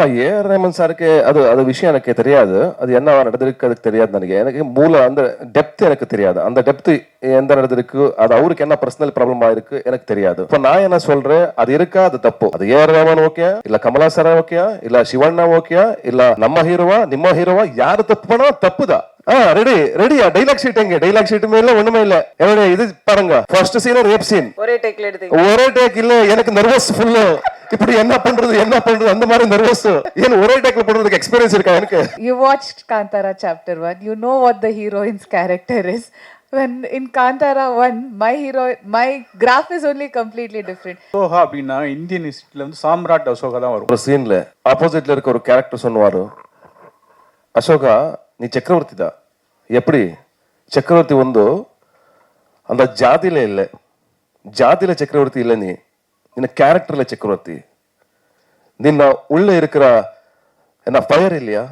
AR Rahman சாருக்கு அது அது விஷயம் எனக்கு தெரியாது. அது என்ன நடந்திருக்கு அதுக்கு தெரியாது. எனக்கு மூல அந்த டெப்த் எனக்கு தெரியாது. அந்த டெப்த் எந்த நடந்திருக்கு, அது அவருக்கு என்ன பர்சனல் ப்ராப்ளமா இருக்கு எனக்கு தெரியாது. இப்ப நான் என்ன சொல்றேன், அது இருக்கா, அது தப்பு. அது ஏஆர் ரஹ்மான் ஓகே, இல்ல கமலா சாரா ஓகே, இல்ல சிவண்ணா ஓகே, இல்ல நம்ம ஹீரோவா நிம்ம ஹீரோவா யாரு தப்பு பண்ணா தப்புதான். ரெடியா டைலாக் ஷீட் எங்க? டைலாக் ஷீட்டுமே இல்ல, ஒண்ணுமே இல்ல. என்னுடைய இது பாருங்க, ஃபர்ஸ்ட் சீன் ரேப் சீன். ஒரே டேக் இல்ல, எனக்கு நர்வஸ் ஃபுல். இப்படி என்ன பண்றது அந்த மாதிரி நர்வஸ். ஏன் ஒரே டேக்ல பண்றதுக்கு எக்ஸ்பீரியன்ஸ் இருக்கா எனக்கு? You watched Kantara chapter 1. You know what the heroine's character is. When in Kantara 1, my graph is only completely different. Ashoka அப்படின்னா இந்தியன் ஹிஸ்டரியில வந்து சாம்ராட் அசோகா தான் வரும். ஒரு சீன்ல ஆப்போசிட்ல இருக்க ஒரு கேரக்டர் சொன்னாரு, அசோகா நீ சக்கரவர்த்தி தான். எப்படி சக்கரவர்த்தி வந்து அந்த ஜாதியில இல்ல, ஜாதியில சக்கரவர்த்தி இல்ல, நீ ನಿನ್ನ ಕ್ಯಾರೆಕ್ಟರ್ல ಚಕ್ರವರ್ತಿ. ನಿನ್ನ உள்ள இருக்கிற என்ன ஃபயர் இல்லையா,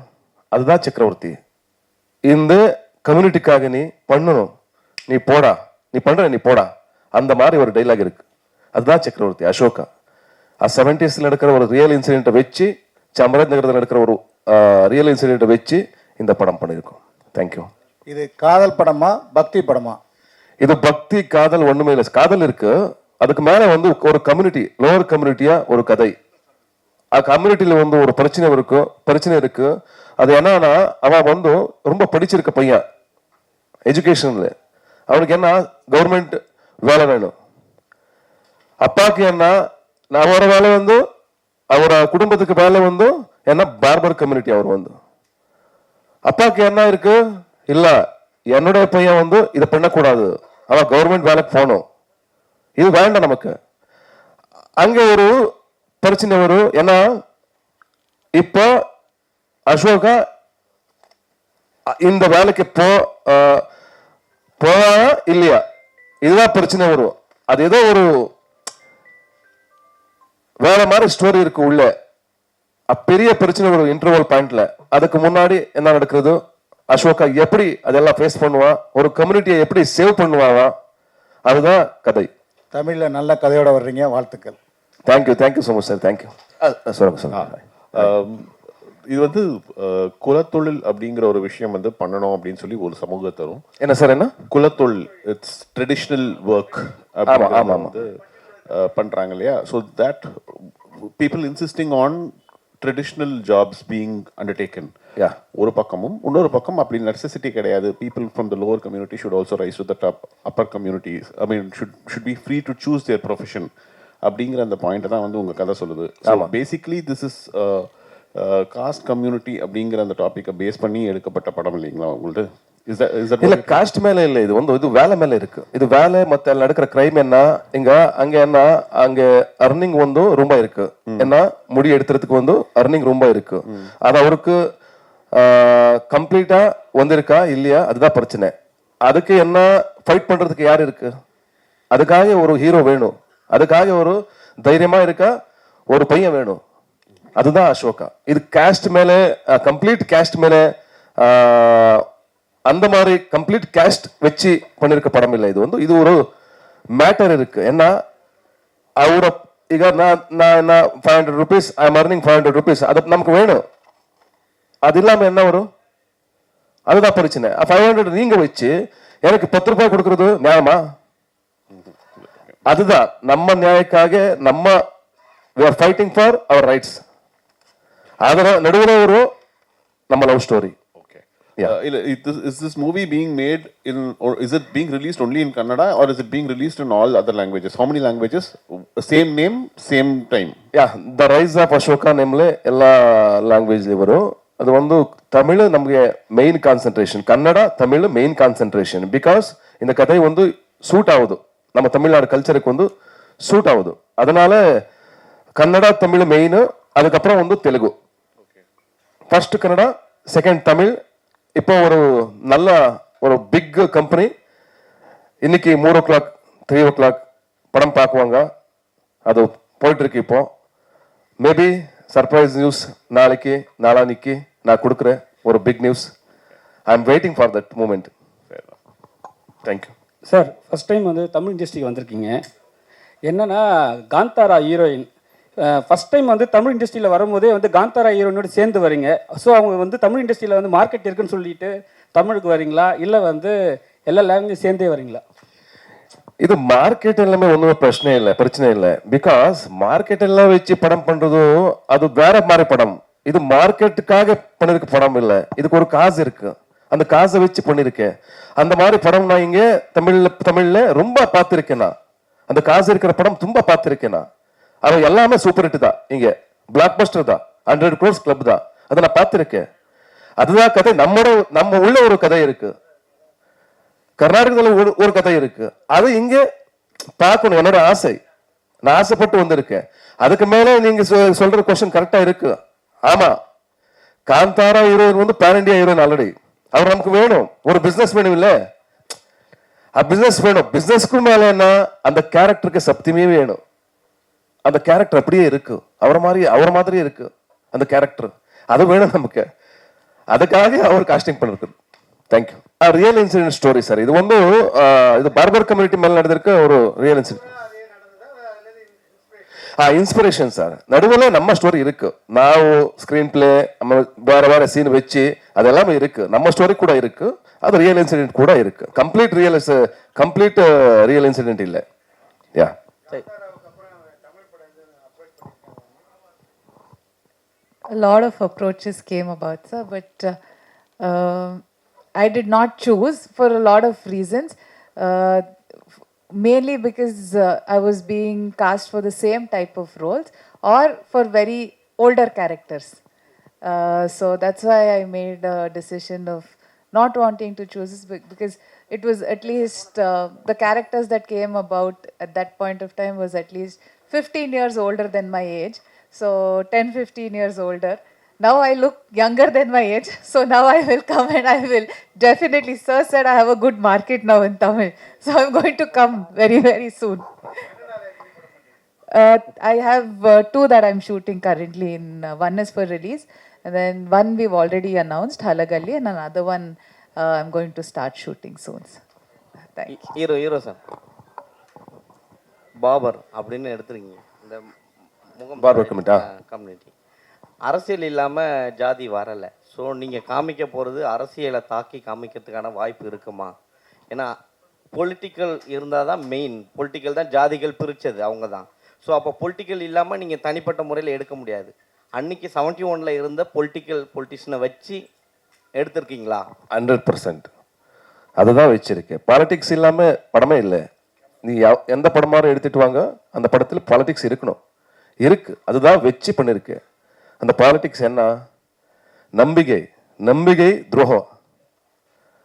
அதுதான் சக்கரவர்த்தி. இந்த கம்யூனிட்டிக்காக நீ பண்ணணும், நீ போடா, நீ பண்ற நீ போடா. அந்த மாதிரி ஒரு டைலாக் இருக்கு. அதுதான் சக்கரவர்த்தி அசோகா. 70s நடக்கிற ஒரு ரியல் இன்சிடென்ட்டை வச்சு, சாமராஜ் நகரத்தில் நடக்கிற ஒரு ரியல் இன்சிடென்ட்டை வச்சு இந்த படம் பண்ணியிருக்கோம். தேங்க்யூ. இது காதல் படமா பக்தி படமா? இது பக்தி காதல் ஒண்ணுமே இல்லை. காதல் இருக்கு, அதுக்கு மேல வந்து ஒரு கம்யூனிட்டி, லோவர் கம்யூனிட்டியா ஒரு கதை. கம்யூனிட்டியில வந்து ஒரு பிரச்சனை இருக்கு. அது என்னன்னா, அவன் வந்து ரொம்ப படிச்சிருக்க பையன், எஜுகேஷன்ல அவனுக்கு என்ன கவர்மெண்ட் வேலை வேணும். அப்பாவுக்கு என்ன, அவரோட வேலை வந்து அவரோட குடும்பத்துக்கு வேலை வந்து என்ன பார்பர் கம்யூனிட்டி. அவர் வந்து அப்பாவுக்கு என்ன இருக்கு, இல்ல என்னுடைய பையன் வந்து இதை பண்ணக்கூடாது, அவன் கவர்மெண்ட் வேலைக்கு போகணும், இது வேண்டாம் நமக்கு. அங்க ஒரு பிரச்சனை வரும். ஏன்னா இப்போ அசோகா இந்த வேலைக்கு போவா இல்லையா, இதுதான் பிரச்சனை வரும். அது ஏதோ ஒரு வேற மாதிரி ஸ்டோரி இருக்கு உள்ள. பெரிய பிரச்சனை வரும் இன்டர்வல் பாயிண்ட்ல. அதுக்கு முன்னாடி என்ன நடக்கிறது, அசோகா எப்படி அதெல்லாம் ஃபேஸ் பண்ணுவான், ஒரு கம்யூனிட்டியை எப்படி சேவ் பண்ணுவான், அதுதான் கதை. தமிழ்ல நல்ல கதையோட வர்றீங்க, வாழ்த்துக்கள். Thank you so much sir. Thank you. சொல்லுங்க. இது வந்து குலத்தொழில் அப்படிங்கிற ஒரு விஷயம் வந்து பண்ணணும் அப்படின்னு சொல்லி ஒரு சமூகத்தரும். என்ன சார்? என்ன குலத்தொழில்? இட்ஸ் ட்ரெடிஷ்னல் ஒர்க் வந்து பண்றாங்க இல்லையா? So that people insisting on traditional jobs being undertaken ஒரு பக்கமும், இன்னொரு பக்கம் அப்படி நெசசிட்டி கிடையாது. People from the lower community should also rise to the top upper communities. I mean should be free to choose their profession அப்படிங்கிற அந்த point தான் வந்து உங்க கதை சொல்லுது. Basically this is caste community அப்படிங்கிற அந்த டாபிக்கை பேஸ் பண்ணி எடுக்கப்பட்ட படம் இல்லைங்களா உங்கள்ட்ட? இல்ல, காஸ்ட் மேல இல்ல, இது வந்து இது வேலை மேல இருக்கு. இது வேலை மத்த நடக்கிற கிரைம் என்ன, அங்க என்ன, அங்க அர்னிங் வந்து ரொம்ப இருக்கு. என்ன முடி எடுத்துறதுக்கு வந்து அர்னிங் ரொம்ப இருக்கு. அது அவருக்கு கம்ப்ளீட்டா வந்திருக்கா இல்லையா, அதுதான் பிரச்சனை. அதுக்கு என்ன ஃபைட் பண்றதுக்கு யார் இருக்கு? அதுக்காக ஒரு ஹீரோ வேணும், அதுக்காக ஒரு தைரியமா இருக்கா ஒரு பையன் வேணும். அதுதான் அசோகா. இது காஸ்ட் மேல, கம்ப்ளீட் காஸ்ட் மேல அந்த மாதிரி கம்ப்ளீட் காஸ்ட் வச்சு பண்ணிருக்க படம் இல்லை. இது வந்து இது ஒரு மேட்டர் இருக்கு. ஏன்னா அவர ಈಗ நான் 500 rupees I am earning 500 rupees, அது நமக்கு வேணும். அது இல்லாம என்ன வரும், அதுதான் பிரச்சனை. 500 நீங்க வச்சு எனக்கு 10 ரூபாய் கொடுக்கறது நியாயமா? அதுதான் நம்ம நியாயக்காக நம்ம we are fighting for our rights. அதோட நடுவில் ஒரு நம்ம love story. Is this movie being made in, or is it being released only in Kannada, or is it being released in all other languages? How many languages? Same name, same time? Yeah, The Rise of Ashoka ನೇಮ್ಲೆ ಎಲ್ಲ language ಬரும். ಅದು ಒಂದು ತಮಿಳು ನಮಗೆ main concentration, Kannada Tamil main concentration. Because இந்த கதை வந்து suit ஆகுது, நம்ம தமிழ்நாடு கல்ச்சருக்கு வந்து சூட் ஆகுது. அதனால கன்னடா தமிழ் மெயின், அதுக்கப்புறம் வந்து தெலுங்கு. First Kannada, second Tamil. இப்போ ஒரு நல்ல ஒரு பிக் கம்பெனி இன்னைக்கு 3 o'clock 3 o'clock படம் பார்க்குவாங்க. அது போயிட்டு இருக்கு. இப்போ மேபி சர்ப்ரைஸ் நியூஸ் நாளைக்கு நாளானிக்கு நான் கொடுக்குறேன், ஒரு big news. I am waiting for that moment. Thank you sir. First time வந்து தமிழ் இண்டஸ்ட்ரிக்கு வந்திருக்கீங்க. என்னன்னா காந்தாரா ஹீரோயின் ஃபஸ்ட் டைம் வந்து தமிழ் இண்டஸ்ட்ரியில் வரும்போதே வந்து காந்தாரா ஹீரோனோட சேர்ந்து வரீங்க. ஸோ அவங்க வந்து தமிழ் இண்டஸ்ட்ரியில் வந்து மார்க்கெட் இருக்குன்னு சொல்லிட்டு தமிழுக்கு வரீங்களா, இல்லை வந்து எல்லா லாங்குவேஜ் சேர்ந்தே வரீங்களா? இது மார்க்கெட் எல்லாமே ஒன்றுமே பிரச்சனை இல்லை. பிகாஸ் மார்க்கெட் எல்லாம் வச்சு படம் பண்றதும் அது வேற மாதிரி படம். இது மார்க்கெட்டுக்காக பண்ணிருக்க படம் இல்லை. இதுக்கு ஒரு காசு இருக்கு, அந்த காசை வச்சு பண்ணிருக்கேன். அந்த மாதிரி படம் நான் இங்க தமிழ்ல ரொம்ப பார்த்திருக்கேன். நான் அந்த காசு இருக்கிற படம் ரொம்ப பார்த்திருக்கேன். நான் அது எல்லாமே சூப்பர் ஹிட் தான். இங்க பிளாக் பஸ்டர் தான், 100 crores கிளப் தான். அதை நான் பார்த்திருக்கேன். அதுதான் கதை. நம்ம உள்ள ஒரு கதை இருக்கு, கர்நாடகத்தில் ஒரு கதை இருக்கு. அது இங்க பார்க்கணும், என்னோட ஆசை. நான் ஆசைப்பட்டு வந்திருக்கேன். அதுக்கு மேல நீங்க சொல்ற கொஸ்டின் கரெக்டா இருக்கு. ஆமா, காந்தாரா ஹீரோயின் வந்து பேன் இண்டியா ஹீரோயின் ஆல்ரெடி. அவர் நமக்கு வேணும், ஒரு பிசினஸ் வேணும். இல்ல பிசினஸ் வேணும். பிசினஸ்க்கு மேல என்ன, அந்த கேரக்டருக்கு சப்தியுமே வேணும். அந்த கேரக்டர் அப்படியே இருக்கு, அவர் மாதிரி இருக்கு அந்த கேரக்டர். அது வேணும் நமக்கு. அதுக்காக அவர் காஸ்டிங் பண்ணிருக்கு. Thank you. Real incident story sir. இது வந்து இது பார்பர் கம்யூனிட்டி மேல நடந்திருக்க ஒரு ரியல் இன்சிடென்ட். Inspiration sir. நடுவில் நம்ம ஸ்டோரி இருக்கு. நான் ஸ்கிரீன் பிளே நம்ம வேற சீன் வச்சு அது எல்லாமே இருக்கு. நம்ம ஸ்டோரி கூட இருக்கு, அது ரியல் இன்சிடென்ட் கூட இருக்கு. கம்ப்ளீட் ரியல் இன்சிடென்ட் இல்லை. யா, A lot of approaches came about, sir, but I did not choose for a lot of reasons. Mainly because I was being cast for the same type of roles or for very older characters. So that's why I made a decision of not wanting to choose this because it was at least the characters that came about at that point of time was at least 15 years older than my age. So 10-15 years older. Now I look younger than my age. So now I will come and I will definitely, sir said I have a good market now in Tamil. So I'm going to come very, very soon. I have 2 that I'm shooting currently. One is for release. And then one we've already announced, Halagalli. And another one I'm going to start shooting soon. Sir. Thank you. Hero sir Babar அப்படின்னு எடுத்துருங்க. இந்த barber community அரசியல் இல்லாமல் ஜாதி வரலை. So நீங்கள் காமிக்க போகிறது அரசியலை தாக்கி காமிக்கிறதுக்கான வாய்ப்பு இருக்குமா? ஏன்னா பொலிட்டிக்கல் இருந்தால் தான் மெயின். பொலிட்டிக்கல் தான் ஜாதிகள் பிரித்தது, அவங்க தான். ஸோ அப்போ பொலிட்டிக்கல் இல்லாமல் நீங்கள் தனிப்பட்ட முறையில் எடுக்க முடியாது. அன்னைக்கு 71 இருந்த பொலிட்டிஷனை வச்சு எடுத்திருக்கீங்களா? 100% அதுதான் வச்சிருக்கேன். பாலிடிக்ஸ் இல்லாமல் படமே இல்லை. நீ எந்த படமாரும் எடுத்துட்டு வாங்க, அந்த படத்தில் பாலிடிக்ஸ் இருக்கணும். இருக்கு, அதுதான் வச்சு பண்ணிருக்கு. அந்த பாலிடிக்ஸ் என்ன, நம்பிக்கை துரோகம்.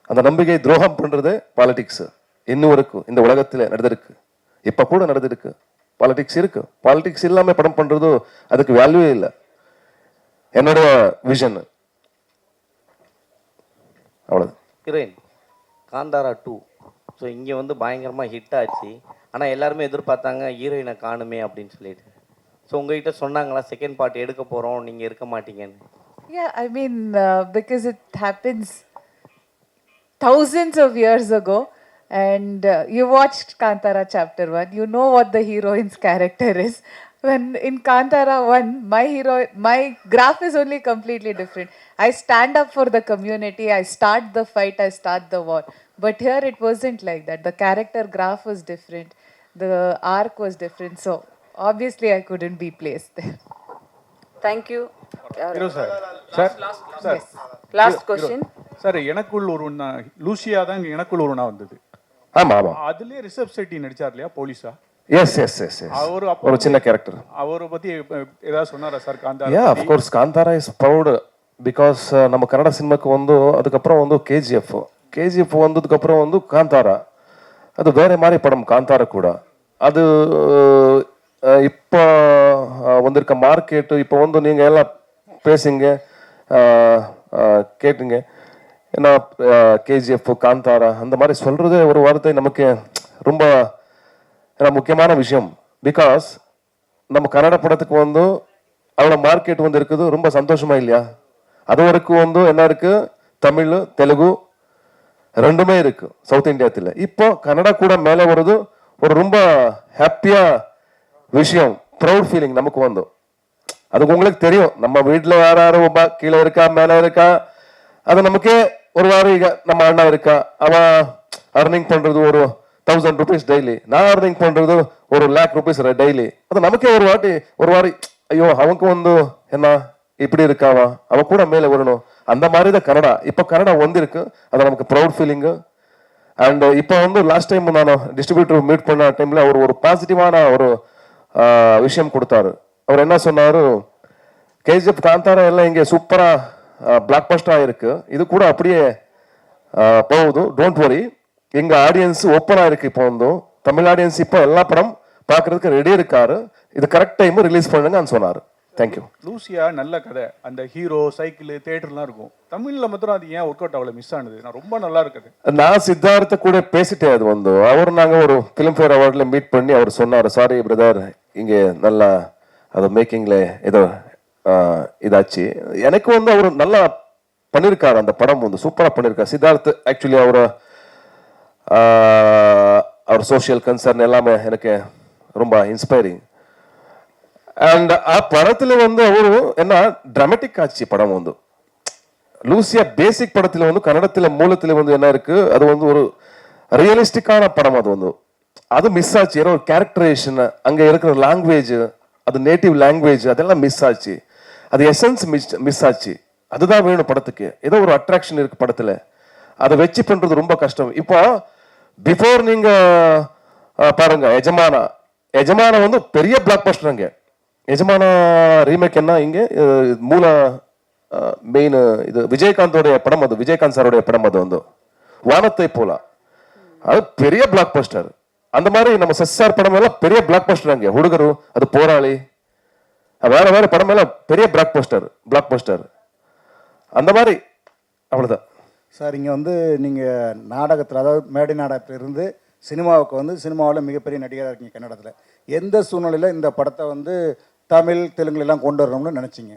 அந்த நம்பிக்கை துரோகம் பண்றது பாலிடிக்ஸ். இன்னும் இருக்கு, இந்த உலகத்துல நடந்திருக்கு, இப்ப கூட நடந்திருக்கு. பாலிடிக்ஸ் இருக்கு. பாலிடிக்ஸ் இல்லாம படம் பண்றது அதுக்கு வேல்யூவே இல்லை. என்னோட விஷன் அவ்வளவு. ஹீரோயின் காந்தாரா 2 ஸோ இங்கே வந்து பயங்கரமாக ஹிட் ஆச்சு. ஆனால் எல்லாருமே எதிர்பார்த்தாங்க ஹீரோயினை காணுமே அப்படின்னு சொல்லிட்டு. ஸோ உங்ககிட்ட சொன்னாங்களா செகண்ட் பார்ட் எடுக்க போகிறோம், நீங்கள் இருக்க மாட்டீங்கன்னு? Yeah, I mean, because it happens thousands of years ago, and you watched Kantara Chapter 1, you know what the heroine's character is. When in Kantara 1, my graph is only completely different. I stand up for the community, I start the fight, I start the war. But here it wasn't like that. The character graph was different, the arc was different. So obviously I couldn't be placed there. Thank you. Hero sir sir sir Last question. Sir எனக்குள் ஒரு Lucia தான் எனக்குள் ஒருனா வந்தது. ஆமா ஆமா, அதுலயே ரிஷப் செட்டி நடிச்சார் இல்லையா போலீஸா? Yes yes yes yes. ஒரு சின்ன கேரக்டர். அவரை பத்தி ஏதாவது சொன்னாரா sir? Kantara? Yeah, of course Kantara is proud because நம்ம கன்னட சினிமாக்கு வந்து அதுக்கப்புறம் வந்து கேஜிஎஃப் வந்ததுக்கப்புறம் வந்து காந்தாரா, அது வேற மாதிரி படம். காந்தாரா கூட அது இப்போ வந்திருக்க மார்க்கெட்டு. இப்போ வந்து நீங்கள் எல்லாம் பேசுங்க, கேட்டுங்க. ஏன்னா கேஜிஎஃப் காந்தாரா அந்த மாதிரி சொல்றது ஒரு வார்த்தை நமக்கு ரொம்ப முக்கியமான விஷயம். பிகாஸ் நம்ம கன்னட படத்துக்கு வந்து அவ்வளோ மார்க்கெட் வந்து இருக்குது. ரொம்ப சந்தோஷமா இல்லையா? அது வரைக்கும் வந்து என்ன இருக்கு, தமிழ் தெலுங்கு ரெண்டுமே இருக்கு சவுத் இந்தியாத்தில். இப்போ கன்னடா கூட மேலே வருது, ஒரு ரொம்ப ஹாப்பியா விஷயம். ப்ரௌட் ஃபீலிங் நமக்கு வந்து. அது உங்களுக்கு தெரியும், நம்ம வீட்டில் யார் யாரும் கீழே இருக்கா மேலே இருக்கா, அது நமக்கே ஒரு வாரம் நம்ம அண்ணா இருக்கா, அவன் அர்னிங் பண்றது ஒரு 1000 rupees டெய்லி, நான் அர்னிங் பண்றது ஒரு ₹1,00,000 டெய்லி. அது நமக்கே ஒரு வாரி ஐயோ அவனுக்கு வந்து என்ன இப்படி இருக்காவா, அவ கூட மேலே வரணும். அந்த மாதிரி தான் கனடா. இப்போ கனடா வந்திருக்கு, அது நமக்கு ப்ரௌட் ஃபீலிங்கு. அண்ட் இப்போ வந்து லாஸ்ட் டைம் நான் டிஸ்ட்ரிபியூட்டர் மீட் பண்ண டைம்ல அவர் ஒரு பாசிட்டிவான ஒரு விஷயம் கொடுத்தாரு. அவர் என்ன சொன்னாரு, கேஜிஎஃப் காந்தாரா எல்லாம் இங்கே சூப்பரா பிளாக் பஸ்டர் ஆயிருக்கு, இது கூட அப்படியே போகுது, டோன்ட் வரி, எங்க ஆடியன்ஸ் ஓப்பனா இருக்கு. இப்போ வந்து தமிழ் ஆடியன்ஸ் இப்போ எல்லா படம் பார்க்கறதுக்கு ரெடி இருக்காரு, இது கரெக்ட் டைம் ரிலீஸ் பண்ணுங்கன்னு சொன்னாரு. தேங்க்யூ. லூசியா நல்ல கதை, அந்த ஹீரோ சைக்கிள் தேட்டர்லாம் இருக்கும். தமிழ்ல மாத்திரம் அது ஏன் ஒர்க் அவுட் அவ்வளோ மிஸ் ஆனது? நான் ரொம்ப நல்லா இருக்குது. நான் சித்தார்த்த கூட பேசிட்டேன். அது வந்து அவர் நாங்கள் ஒரு ஃபிலிம்ஃபேர் அவார்ட்ல மீட் பண்ணி அவர் சொன்னார், சாரி பிரதர் இங்கே நல்லா அது மேக்கிங்ல ஏதோ இதாச்சு. எனக்கு வந்து அவர் நல்லா பண்ணியிருக்காரு, அந்த படம் வந்து சூப்பராக பண்ணியிருக்காரு. சித்தார்த் ஆக்சுவலி அவர் சோஷியல் கன்சர்ன் எல்லாமே எனக்கு ரொம்ப இன்ஸ்பைரிங். அண்ட் ಆ படத்துல வந்து ಅವರು என்ன ಡ್ರಾಮಾಟಿಕ್ ஆச்சு படம் வந்து. லூசியா பேசிக் படத்துல வந்து கன்னடத்துல மூலத்துல வந்து என்ன இருக்கு, அது வந்து ஒரு ரியலிஸ்டிக்கான படம். அது வந்து அது மிஸ் ஆச்சு. ஏன்னா ஒரு கேரக்டரைசேஷன், அங்க இருக்கிற லாங்குவேஜ், அது நேட்டிவ் லாங்குவேஜ், அதெல்லாம் மிஸ் ஆச்சு. அது எசன்ஸ் மிஸ் ஆச்சு. அதுதான் வேணும் படத்துக்கு. ஏதோ ஒரு அட்ராக்ஷன் இருக்கு படத்துல, அதை வச்சு பண்றது ரொம்ப கஷ்டம். இப்போ பிஃபோர் நீங்க பாருங்க எஜமான வந்து பெரிய பிளாக் பஸ்டருங்க. எஜமான ரீமேக் என்ன இங்கே மூல மெயின் இது விஜயகாந்தோடைய படம், அது விஜயகாந்த் சாரோடைய படம். அது வந்து வானத்தை போல, அது பெரிய பிளாக் பஸ்டர். அந்த மாதிரி நம்ம சஸ்ஆர் படம் எல்லாம் பெரிய பிளாக் பஸ்டர். அங்கே ಹುಡುಗರು, அது போராளி, வேற வேற படம் எல்லாம் பெரிய பிளாக் பஸ்டர். அந்த மாதிரி அவ்வளவுதான் சார். இங்கே வந்து நீங்கள் நாடகத்தில், அதாவது மேடை நாடகத்தில் இருந்து சினிமாவுக்கு வந்து சினிமாவில் மிகப்பெரிய நடிகராக இருக்கீங்க கன்னடத்தில். எந்த சூழ்நிலையில் இந்த படத்தை வந்து தமிழ் தெலுங்குலாம் கொண்டு வரணும்னு நினச்சிங்க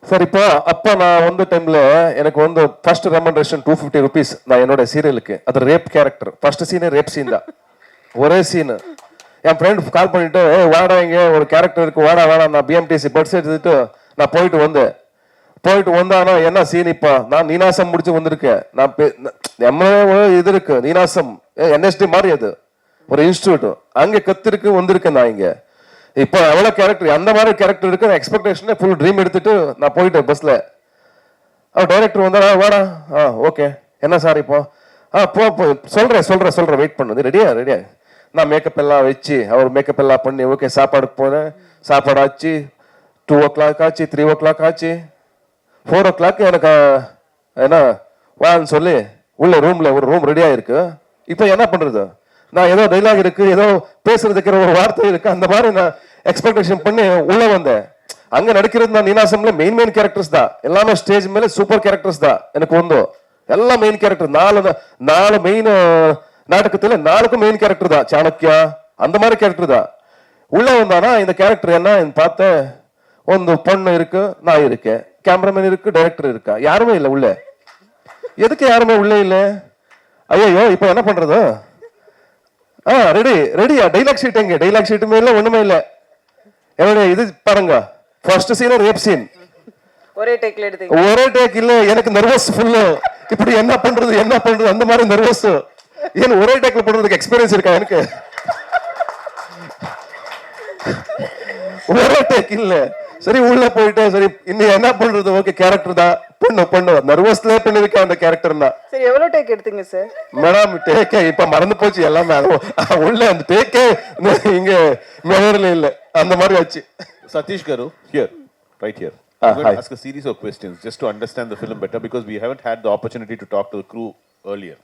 சார்? இப்போ அப்போ நான் வந்த டைம்ல எனக்கு வந்து ஃபர்ஸ்ட் ரெமண்டேஷன் ₹250 நான் என்னோட சீரியலுக்கு. அது ரேப் கேரக்டர், ஃபர்ஸ்ட் சீனே ரேப் சீன் தான், ஒரே சீனு. என் ஃப்ரெண்ட் கால் பண்ணிட்டு வாடா இங்கே ஒரு கேரக்டர் இருக்கு, வாடா நான் பிஎம்டிசி பட்ஸ் எடுத்துட்டு நான் போயிட்டு வந்தானா என்ன சீன். இப்போ நான் நீனாசம் முடிச்சு வந்திருக்கேன். நான் இது இருக்கு நீனாசம் என்எஸ்டி மாதிரி, அது ஒரு இன்ஸ்டியூட், அங்கே கத்திருக்கு வந்திருக்கேன் நான் இங்க. இப்போ எவ்வளவு கேரக்டர், அந்த மாதிரி கேரக்டர் இருக்கு. எக்ஸ்பெக்டேஷன் ஃபுல் ட்ரீம் எடுத்துட்டு நான் போயிட்டேன் பஸ்ல. டைரக்டர் வந்தா வாடா, ஓகே என்ன சார் இப்போ போ சொல்றேன் வெயிட் பண்ணுது, ரெடியா. நான் மேக்கப் எல்லாம் வச்சு அவர் மேக்கப் எல்லாம் பண்ணி ஓகே சாப்பாடுக்கு போனேன். சாப்பாடு ஆச்சு, 2 o'clock ஆச்சு, 3 o'clock ஆச்சு, 4 o'clock எனக்கு என்ன வான்னு சொல்லி உள்ள ரூம்ல ஒரு ரூம் ரெடியா இருக்கு. இப்போ என்ன பண்றது, நான் ஏதோ டைலாக் இருக்கு, ஏதோ பேசுறதுக்கு ஒரு வார்த்தை இருக்கு, அந்த மாதிரி நான் எக்ஸ்பெக்டேஷன் பண்ணி உள்ள வந்தேன். அங்க நடிக்கிறது நான் நீனாசம்ல மெயின் கேரக்டர்ஸ் தான், எல்லாமே ஸ்டேஜ் மேல சூப்பர் கேரக்டர்ஸ் தான் எனக்கு வந்தோம். எல்லாம் மெயின் கேரக்டர், 4 மெயின் நாடகத்துல 4க்கும் மெயின் கேரக்டர் தான். சாணக்கியா அந்த மாதிரி கேரக்டர் தான். உள்ள வந்தானா இந்த கேரக்டர் என்ன பார்த்தேன், ಒಂದು பொண்ணு இருக்கு, நான் இருக்கேன், கேமராமேன் இருக்கு, டைரக்டர் இருக்கா, யாருமே இல்லை உள்ள. எதுக்கு யாருமே உள்ள இல்ல? ஐயோ இப்போ என்ன பண்றது? ரெடியா டைலாக் ஷீட் எங்க? டைலாக் ஷீட்டுமே இல்லை, ஒண்ணுமே இல்லை. என்னுடைய இது பாருங்க, ஃபர்ஸ்ட் சீன் ரேப் சீன், ஒரே டேக் இல்ல. எனக்கு நர்வஸ் ஃபுல்லு. இப்படி என்ன பண்றது அந்த மாதிரி நர்வஸ். ஏன் ஒரே டேக்ல பண்றதுக்கு எக்ஸ்பீரியன்ஸ் இருக்கா எனக்கு? ஒரே டேக் இல்ல. சரி உள்ள போயிட்டு சரி இன்னும் என்ன பண்றது, ஓகே கேரக்டர் தான் பண்ணு நர்வஸ்ல பண்ணிருக்கேன் அந்த கேரக்டர் தான். சரி எவ்வளவு டேக் எடுத்தீங்க சார்? மேடம் டேக்கே இப்ப மறந்து போச்சு எல்லாமே. உள்ள அந்த டேக்கே இங்க மெமரியில இல்ல, அந்த மாதிரி ஆச்சு. Satish Garu, right here. I'm going to ask a series of questions just to understand the film better, because we haven't had the opportunity to talk to the crew earlier.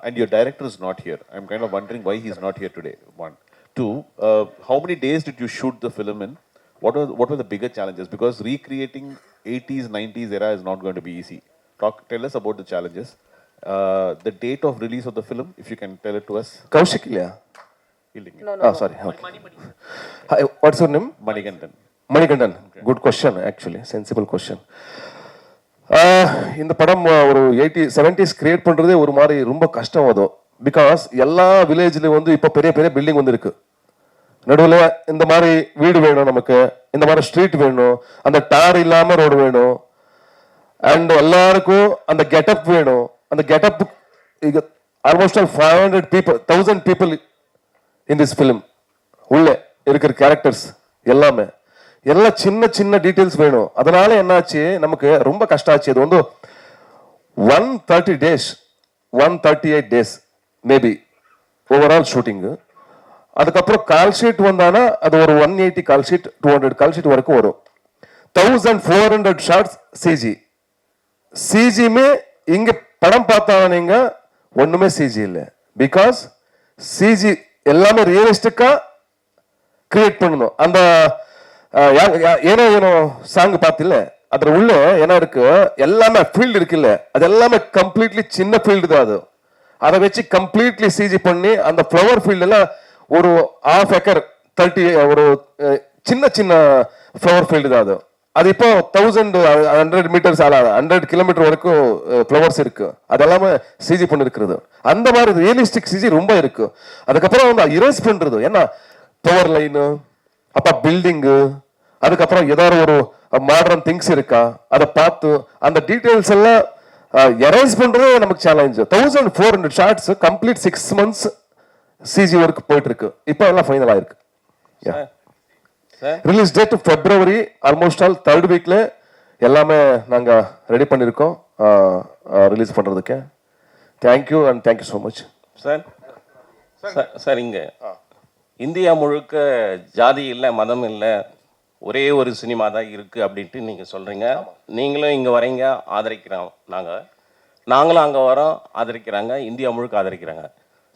And your director is not here. I'm kind of wondering why he's not here today. 1. 2, how many days did you shoot the film in? What were the bigger challenges? Because recreating 80s, 90s era is not going to be easy. Tell us about the challenges. The date of release of the film, if you can tell it to us. Kaushik இல்லையா? இல்லைங்க. Oh, sorry. Okay. Hi, what's your name? Manikandan. Good question, actually. Sensible question. இந்த படம் ஒரு 70s create பண்றதே ஒரு மாதிரி ரொம்ப கஷ்டம். அது பிகாஸ் எல்லா வில்லேஜ்ல வந்து இப்போ பெரிய பெரிய பில்டிங் வந்து இருக்கு. நடுவில் இந்த மாதிரி வீடு வேணும் நமக்கு, இந்த மாதிரி ஸ்ட்ரீட் வேணும், அந்த டார் இல்லாம ரோடு வேணும், அண்ட் எல்லாருக்கும் அந்த கெட்டப் வேணும். அந்த getup almost 500 people 1000 people in this film உள்ள இருக்கிற கேரக்டர்ஸ் எல்லாமே எல்லாம் சின்ன சின்ன டீட்டெயில்ஸ் வேணும். அதனால என்னாச்சு, நமக்கு ரொம்ப கஷ்டம் ஆச்சு. அது வந்து 130 days 138 days maybe overall shooting. அதுக்கப்புறம் கால் ஷீட் வந்தானா அது ஒரு 180 கால் ஷீட் 200 கால் ஷீட் வரைக்கும் வரும். 1400 ஷார்ட்ஸ் சிஜி. சிஜிமே இங்க படம் பார்த்தா நீங்க ஒண்ணுமே சிஜி இல்லை. பிகாஸ் சிஜி எல்லாமே ரியலிஸ்டிக்கா கிரியேட் பண்ணணும். அந்த ஏனோ ஏனோ சாங் பார்த்தில்ல, அதுல உள்ள என்ன இருக்கு, எல்லாமே ஃபீல்டு இருக்குல்ல, அது எல்லாமே கம்ப்ளீட்லி சின்ன ஃபீல்டு தான். அது அதை வச்சு கம்ப்ளீட்லி சிஜி பண்ணி அந்த ஃப்ளவர் ஃபீல்டுல ஒரு 1/2 acre 30 ஒரு சின்ன சின்ன ஃப்ளவர் ஃபீல்டு தான் அது. அது இப்போ 1100 meters 100 kilometer வரைக்கும் ஃப்ளவர்ஸ் இருக்கு. அதெல்லாமே சிஜி பண்ணிருக்கிறது. அந்த மாதிரி ரியலிஸ்டிக் சிஜி ரொம்ப இருக்கு. அதுக்கப்புறம் வந்து இரேஸ் பண்றது, ஏன்னா பவர் லைனு, அப்ப பில்டிங்கு, அதுக்கப்புறம் ஏதாவது ஒரு மாடர்ன் திங்ஸ் இருக்கா அதை பார்த்து அந்த டீடைல்ஸ் எல்லாம் எரேஸ் பண்றது நமக்கு challenge. 1400 shots complete 6 months CG work போயிட்டு இருக்கு. இப்போ எல்லாம் ஃபைனல் ஆயிருக்கு. Release date February almost all 3rd weekல எல்லாமே நாங்க ரெடி பண்ணிருக்கோம் ரிலீஸ் பண்றதுக்கு. Thank you and thank you so much. Sir sir இங்க இந்தியா முழுக்க ஜாதி இல்லை, மதம் இல்லை, ஒரே ஒரு சினிமா தான் இருக்குது அப்படின்ட்டு நீங்கள் சொல்கிறீங்க. நீங்களும் இங்கே வரீங்க, ஆதரிக்கிறோம். நாங்களும் அங்கே வரோம், ஆதரிக்கிறாங்க, இந்தியா முழுக்க ஆதரிக்கிறாங்க.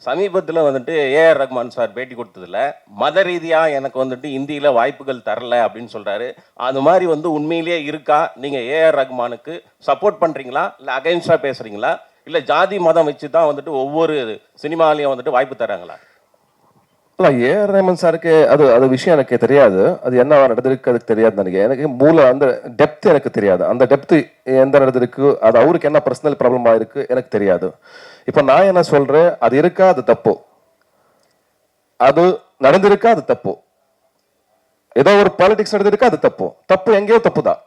சமீபத்தில் வந்துட்டு ஏஆர் ரஹ்மான் சார் பேட்டி கொடுத்ததில்ல, மத ரீதியாக எனக்கு வந்துட்டு இந்தியில் வாய்ப்புகள் தரல அப்படின்னு சொல்கிறாரு. அது மாதிரி வந்து உண்மையிலேயே இருக்கா? நீங்கள் ஏஆர் ரஹ்மானுக்கு சப்போர்ட் பண்ணுறீங்களா, இல்லை அகைன்ஸ்டாக பேசுகிறீங்களா, இல்லை ஜாதி மதம் வச்சு தான் வந்துட்டு ஒவ்வொரு சினிமாலையும் வந்துட்டு வாய்ப்பு தராங்களா? இல்லை, ஏஆர் ரஹ்மான் சாருக்கு அது விஷயம் எனக்கு தெரியாது. அது என்ன நடந்திருக்கு அதுக்கு தெரியாது. எனக்கு மூல அந்த டெப்த் எனக்கு தெரியாது. அந்த டெப்த் எந்த நடந்திருக்கு, அது அவருக்கு என்ன பர்சனல் ப்ராப்ளம் ஆயிருக்கு எனக்கு தெரியாது. இப்போ நான் என்ன சொல்றேன், அது இருக்கா அது தப்பு, அது நடந்திருக்கா அது தப்பு, ஏதோ ஒரு பாலிடிக்ஸ் நடந்திருக்கா அது தப்பு. தப்பு எங்கேயோ தப்பு தான்.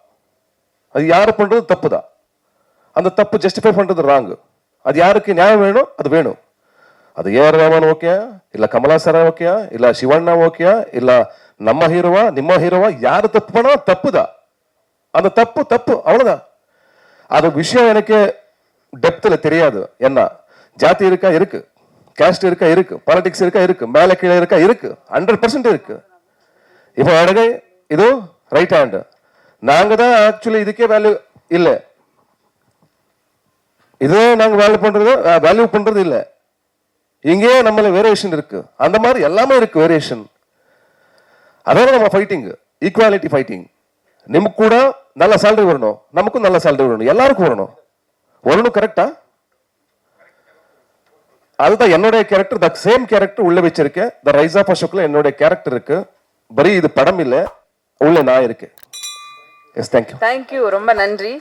அது யாரு பண்றது தப்பு தான். அந்த தப்பு ஜஸ்டிஃபை பண்றது ராங். அது யாருக்கு நியாயம் வேணும் அது வேணும். அது ஏஆர் ரஹ்மான் ஓகே, இல்ல கமலா சாரா ஓகே, இல்ல சிவண்ணா ஓகே, இல்ல நம்ம ஹீரோவா நிம்ம ஹீரோவா, யாரு தப்பு பண்ணா தப்புதான். அந்த தப்பு தப்பு அவ்வளவுதான். அது விஷயம் எனக்கு டெப்த்ல தெரியாது. என்ன ஜாதி இருக்கா இருக்கு, கேஸ்ட் இருக்கா இருக்கு, பாலிடிக்ஸ் இருக்கா இருக்கு, மேல கீழே இருக்கா இருக்கு, 100% இருக்கு. இப்போ அழகை இது ரைட் ஹேண்ட், நாங்க தான் ஆக்சுவலி இதுக்கே வேல்யூ இல்லை. இதே நாங்க வேல்யூ பண்றது இல்லை. இங்கேயே நம்மள வேரியேஷன் இருக்கு. அந்த மாதிரி எல்லாமே இருக்கு வேரியேஷன். அதாவது நம்ம ஃபைட்டிங், ஈக்குவாலிட்டி ஃபைட்டிங். நமக்கு கூட நல்ல சேலரி வரணும், நமக்கும் நல்ல சேலரி வரணும், எல்லாருக்கும் வரணும். கரெக்டா? அதுதான் என்னுடைய கேரக்டர். த சேம் கேரக்டர் உள்ள வச்சிருக்கேன். த ரைஸ் ஆஃப் அசோக்ல என்னுடைய கேரக்டர் இருக்கு. பரி இது படம் இல்லை, உள்ள நான் இருக்கேன். S, thank you. தேங்க்யூ, ரொம்ப நன்றி.